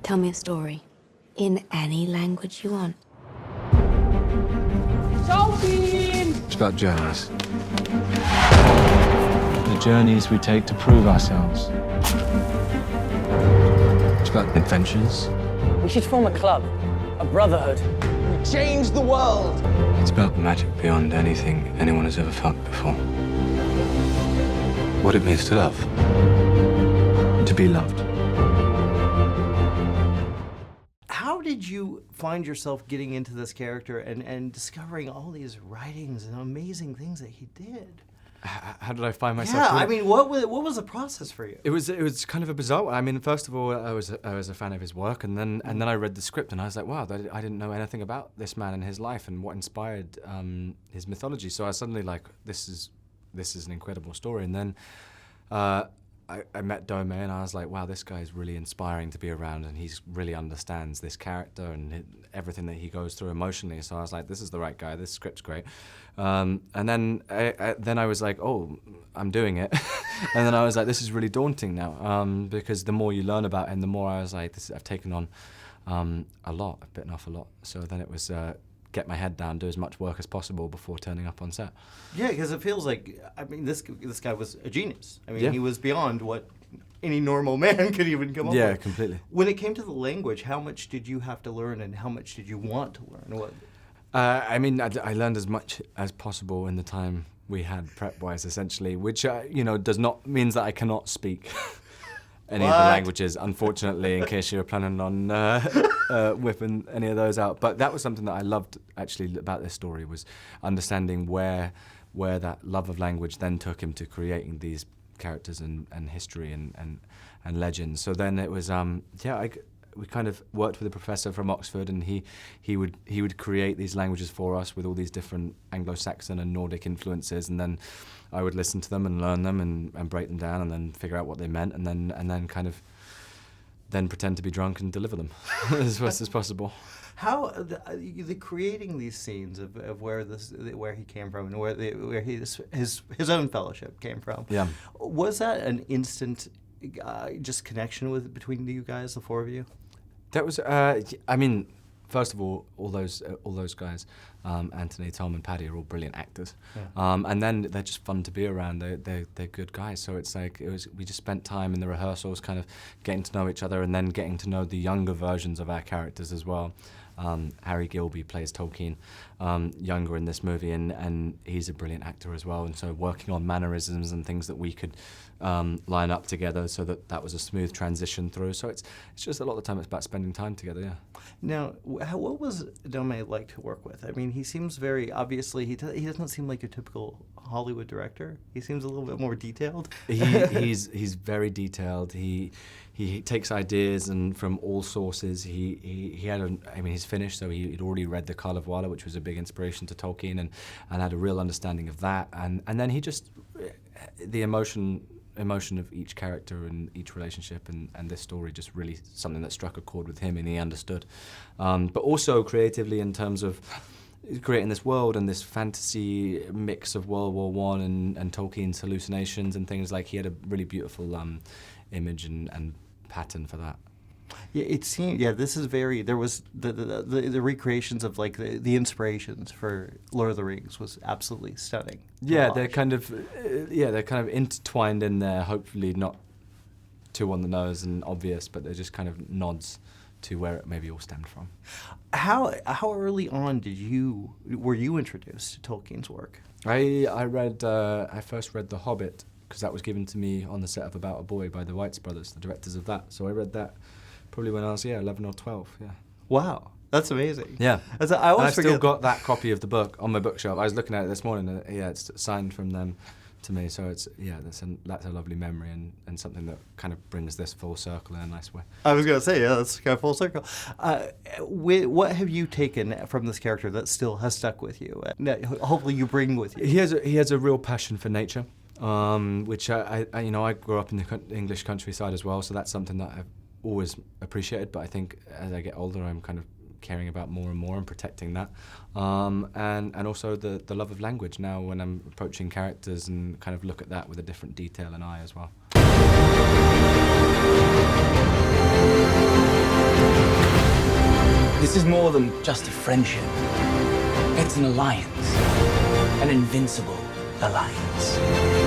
Tell me a story. In any language you want. Tolkien! It's about journeys. The journeys we take to prove ourselves. It's about adventures. We should form a club, a brotherhood. We change the world! It's about magic beyond anything anyone has ever felt before. What it means to love. To be loved. How did you find yourself getting into this character and discovering all these writings and amazing things that he did? How did I find myself? Yeah, I mean, what was the process for you? It was kind of a bizarre one. I mean, first of all, I was a fan of his work, and then I read the script, and I was like, wow, I didn't know anything about this man and his life and what inspired his mythology. So I was suddenly like, this is an incredible story. And then I met Dome, and I was like, wow, this guy is really inspiring to be around, and he really understands this character and everything that he goes through emotionally. So I was like, this is the right guy. This script's great. And then I was like, oh, I'm doing it. And then I was like, this is really daunting now, because the more you learn about him, the more I was like, I've taken on a lot. I've bitten off a lot. So then it was get my head down, do as much work as possible before turning up on set. Yeah, because it feels like, I mean, this guy was a genius. I mean, Yeah. he was beyond what any normal man could even come up with. Yeah, completely. When it came to the language, how much did you have to learn and how much did you want to learn? What? I mean, I learned as much as possible in the time we had prep-wise, essentially, which, does not means that I cannot speak any of the languages, unfortunately, in case you were planning on whipping any of those out. But that was something that I loved, actually, about this story, was understanding where that love of language then took him to creating these characters and history and legends. So then it was, we kind of worked with a professor from Oxford, and he would create these languages for us with all these different Anglo-Saxon and Nordic influences, and then I would listen to them and learn them and break them down and then figure out what they meant, and then kind of pretend to be drunk and deliver them as best as possible. How the creating these scenes of where he came from and where his own fellowship came from. Yeah. Was that an instant just connection between you guys, the four of you? That was, I mean, first of all those guys, Anthony, Tom, and Paddy are all brilliant actors, and then they're just fun to be around. They're good guys. So it's like we just spent time in the rehearsals, kind of getting to know each other, and then getting to know the younger versions of our characters as well. Harry Gilby plays Tolkien, younger in this movie, and he's a brilliant actor as well. And so working on mannerisms and things that we could line up together so that was a smooth transition through. So it's just a lot of the time it's about spending time together, yeah. Now, what was Dome like to work with? I mean, he seems very, obviously, he doesn't seem like your typical Hollywood director. He seems a little bit more detailed. He's very detailed. He takes ideas and from all sources. He had he's Finnish, so he'd already read the Kalevala, which was a big inspiration to Tolkien, and had a real understanding of that. And then he just, the emotion of each character and each relationship and this story just really something that struck a chord with him and he understood. But also creatively in terms of creating this world and this fantasy mix of World War I and Tolkien's hallucinations and things, like he had a really beautiful image and pattern for that. Yeah, it seemed. Yeah, this is very. There was the recreations of like the inspirations for Lord of the Rings was absolutely stunning. Yeah, they're kind of intertwined in there. Hopefully not too on the nose and obvious, but they're just kind of nods to where it maybe all stemmed from. How early on were you introduced to Tolkien's work? I first read The Hobbit because that was given to me on the set of About a Boy by the Weitz brothers, the directors of that. So I read that probably when I was 11 or 12. Yeah. Wow, that's amazing. Yeah. I've still got that copy of the book on my bookshelf. I was looking at it this morning. It's signed from them to me. So it's that's a lovely memory and something that kind of brings this full circle in a nice way. I was going to say, yeah, that's kind of full circle. What have you taken from this character that still has stuck with you? Hopefully you bring with you. He has a real passion for nature, which I grew up in the English countryside as well. So that's something that I've always appreciated, but I think as I get older, I'm kind of caring about more and more and protecting that, and also the love of language now when I'm approaching characters and kind of look at that with a different detail and eye as well. This is more than just a friendship. It's an alliance. An invincible alliance.